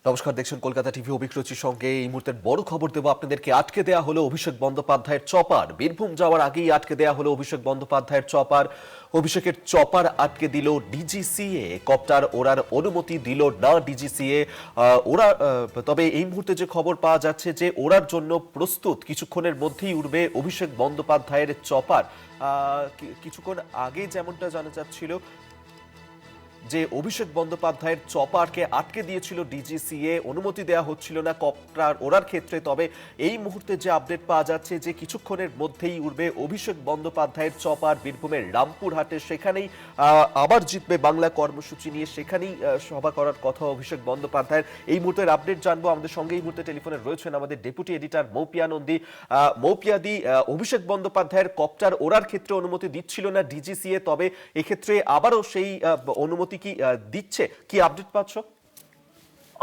নমস্কার, দেখছেন কলকাতা টিভি। অভিরুচির সঙ্গে এই মুহূর্তের বড় খবর দেব আপনাদেরকে। আটকে দেয়া হলো অভিষেক বন্দ্যোপাধ্যায়ের চপার। বীরভূম যাওয়ার আগেই আটকে দেয়া হলো অভিষেক বন্দ্যোপাধ্যায়ের চপার। অভিষেকের চপার আটকে দিল ডিজিসিএ। কপ্টার ওড়ার অনুমতি দিল না ডিজিসিএ। তবে এই মুহূর্তে যে খবর পাওয়া যাচ্ছে যে ওড়ার জন্য প্রস্তুত, কিছুক্ষণের মধ্যেই উড়বে অভিষেক বন্দ্যোপাধ্যায়ের চপার। কিছুক্ষণ আগে যেমনটা জানা যাচ্ছিল যে অভিষেক বন্দ্যোপাধ্যায়ের চপারকে আটকে দিয়েছিল ডিজিসিএ, অনুমতি দেওয়া হচ্ছিল না কপ্টার ওড়ার ক্ষেত্রে। তবে এই মুহূর্তে যে আপডেট পাওয়া যাচ্ছে যে কিছুক্ষণের মধ্যেই উড়বে অভিষেক বন্দ্যোপাধ্যায়ের চপার বীরভূমের রামপুরহাটে। সেখানেই আবার জিতবে বাংলা কর্মসূচি নিয়ে সেখানেই সভা করার কথা অভিষেক বন্দ্যোপাধ্যায়ের। এই মুহূর্তের আপডেট জানবো। আমাদের সঙ্গে এই মুহূর্তে টেলিফোনে রয়েছেন আমাদের ডেপুটি এডিটর মৌপিয়া নন্দী। মৌপিয়াদি, অভিষেক বন্দ্যোপাধ্যায়ের কপ্টার ওড়ার ক্ষেত্রে অনুমতি দিচ্ছিল না ডিজিসিএ, তবে এক্ষেত্রে আবারও সেই অনুমতি কি দিচ্ছে? কি আপডেট পাচ্ছ?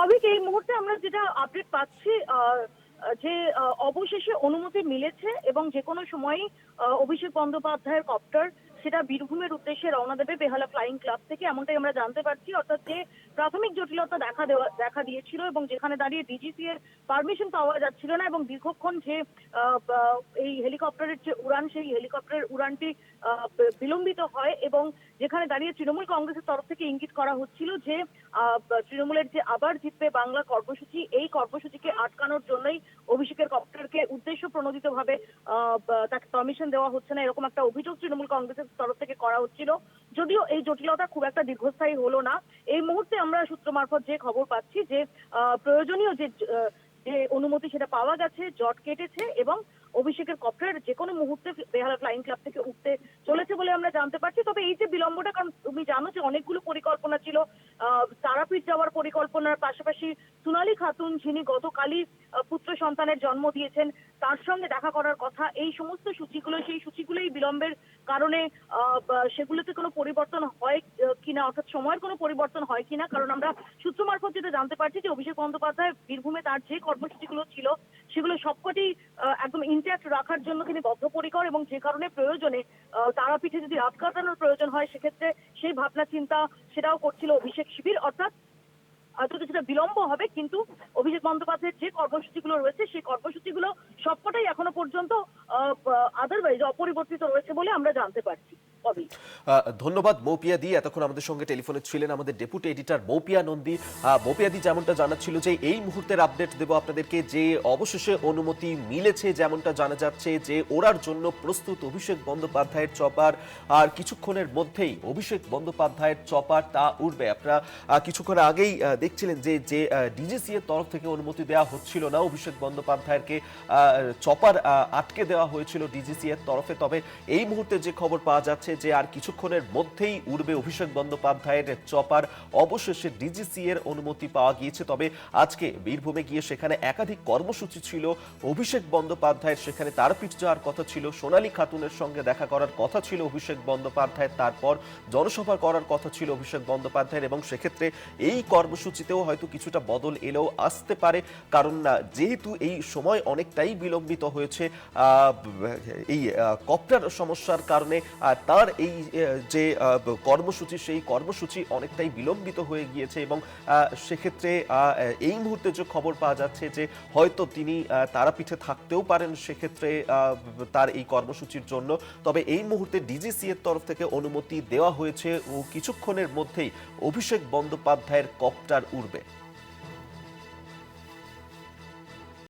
অভিক, এই মুহূর্তে আমরা যেটা আপডেট পাচ্ছি যে অবশেষে অনুমতি মিলেছে এবং যে কোনো সময়ই অভিষেক বন্দ্যোপাধ্যায়ের কপ্টার সেটা বীরভূমের উদ্দেশ্যে রওনা দেবে বেহালা ফ্লাইং ক্লাব থেকে, এমনটাই আমরা জানতে পারছি। অর্থাৎ যে প্রাথমিক জটিলতা দেখা দিয়েছিল এবং যেখানে দাঁড়িয়ে ডিজিসি এর পারমিশন পাওয়া যাচ্ছিল না এবং দীর্ঘক্ষণ যে এই হেলিকপ্টারের যে উড়ান, সেই হেলিকপ্টারের উড়ানটি বিলম্বিত হয় এবং যেখানে দাঁড়িয়ে তৃণমূল কংগ্রেসের তরফ থেকে ইঙ্গিত করা হচ্ছিল যে তৃণমূলের যে আবার জিতবে বাংলা কর্মসূচি, এই কর্মসূচিকে আটকানোর জন্যই অভিষেকের কপ্টারকে উদ্দেশ্য প্রণোদিত ভাবে তাকে পারমিশন দেওয়া হচ্ছে না, এরকম একটা অভিযোগ তৃণমূল কংগ্রেসের তরফ থেকে করা হচ্ছিল। যদিও এই জটিলতা খুব একটা দীর্ঘস্থায়ী হলো না। এই মুহূর্তে আমরা সূত্র মারফত যে খবর পাচ্ছি যে প্রয়োজনীয় যে অনুমতি সেটা পাওয়া গেছে, জট কেটেছে এবং অভিষেকের কপ্টার যে কোনো মুহূর্তে বেহালা ফ্লাইং ক্লাব থেকে উঠতে চলেছে বলে আমরা জানতে পারছি। তবে এই যে বিলম্বটা, কারণ তুমি জানো যে অনেকগুলো পরিকল্পনা ছিল, তারাপীঠ যাওয়ার পরিকল্পনার পাশাপাশি সোনালী খাতুন যিনি গতকালই পুত্র সন্তানের জন্ম দিয়েছেন তার সঙ্গে দেখা করার কথা, এই সমস্ত সেই সূচিগুলোই বিলম্বের কারণে সেগুলোতে কোনো পরিবর্তন হয় কিনা, অর্থাৎ সময়ের কোনো পরিবর্তন হয় কিনা। কারণ আমরা সূত্র মারফত যেটা জানতে পারছি যে অভিষেক বন্দ্যোপাধ্যায় বীরভূমে তার যে কর্মসূচিগুলো ছিল সেগুলো সবকটি একদম ইনট্যাক্ট রাখার জন্য তিনি বদ্ধপরিকর এবং যে কারণে প্রয়োজনে তারাপীঠে যদি রাত কাটানোর প্রয়োজন হয় সেক্ষেত্রে সেই ভাবনা চিন্তা সেটাও করছিল অভিষেক শিবির। অর্থাৎ হয়তো কিছুটা বিলম্ব হবে, কিন্তু অভিষেক বন্দ্যোপাধ্যায়ের যে কর্মসূচিগুলো রয়েছে সেই কর্মসূচিগুলো সবকটাই এখনো পর্যন্ত আদারওয়াইজ অপরিবর্তিত রয়েছে বলে আমরা জানতে পারছি। ধন্যবাদ মৌপিয়া দি। এতক্ষণ আমাদের সঙ্গে টেলিফোনে ছিলেন আমাদের ডেপুটি এডিটর মৌপিয়া নন্দী। মৌপিয়া দি যেমনটা জানাচ্ছিল যে এই মুহূর্তের আপডেট দেব আপনাদেরকে যে অবশেষে অনুমতি মিলেছে, যেমনটা জানা যাচ্ছে যে ওড়ার জন্য প্রস্তুত অভিষেক বন্দ্যোপাধ্যায়ের চপার। আর কিছুক্ষণের মধ্যেই অভিষেক বন্দ্যোপাধ্যায়ের চপার তা উঠবে। আপনারা কিছুক্ষণ আগেই দেখছিলেন যে যে ডিজিসি এর তরফ থেকে অনুমতি দেওয়া হচ্ছিল না অভিষেক বন্দ্যোপাধ্যায়কে, চপার আটকে দেওয়া হয়েছিল ডিজিসি এর তরফে। তবে এই মুহূর্তে যে খবর পাওয়া যাচ্ছে যে আর কিছুক্ষণের মধ্যেই উড়বে অভিষেক বন্দ্যোপাধ্যায়ের চপার। অবশেষে ডিজিসি এর অনুমতি পাওয়া গিয়েছে। তবে আজকে বীরভূমে গিয়ে সেখানে একাধিক কর্মসূচি ছিল অভিষেক বন্দ্যোপাধ্যায়ের। সেখানে তারাপীঠ যাওয়ার কথা ছিল, সোনালী খাতুনের সঙ্গে দেখা করার কথা ছিল অভিষেক বন্দ্যোপাধ্যায়ের, তারপর জনসভা করার কথা ছিল অভিষেক বন্দ্যোপাধ্যায়ের। এবং সেক্ষেত্রে এই কর্মসূচিতেও হয়তো কিছুটা বদল এলেও আসতে পারে, কারণ যেহেতু এই সময় অনেকটাই বিলম্বিত হয়েছে এই কপ্টার সমস্যার কারণে, তার এই যে কর্মসূচি সেই কর্মসূচি অনেকটাই বিলম্বিত হয়ে গিয়েছে। এবং সেক্ষেত্রে এই মুহূর্তে যে খবর পাওয়া যাচ্ছে যে হয়তো তিনি তারাপীঠে থাকতেও পারেন সেক্ষেত্রে তার এই কর্মসূচির জন্য। তবে এই মুহূর্তে ডিজিসি এর তরফ থেকে অনুমতি দেওয়া হয়েছে ও কিছুক্ষণের মধ্যেই অভিষেক বন্দ্যোপাধ্যায়ের কপ্টার উড়বে।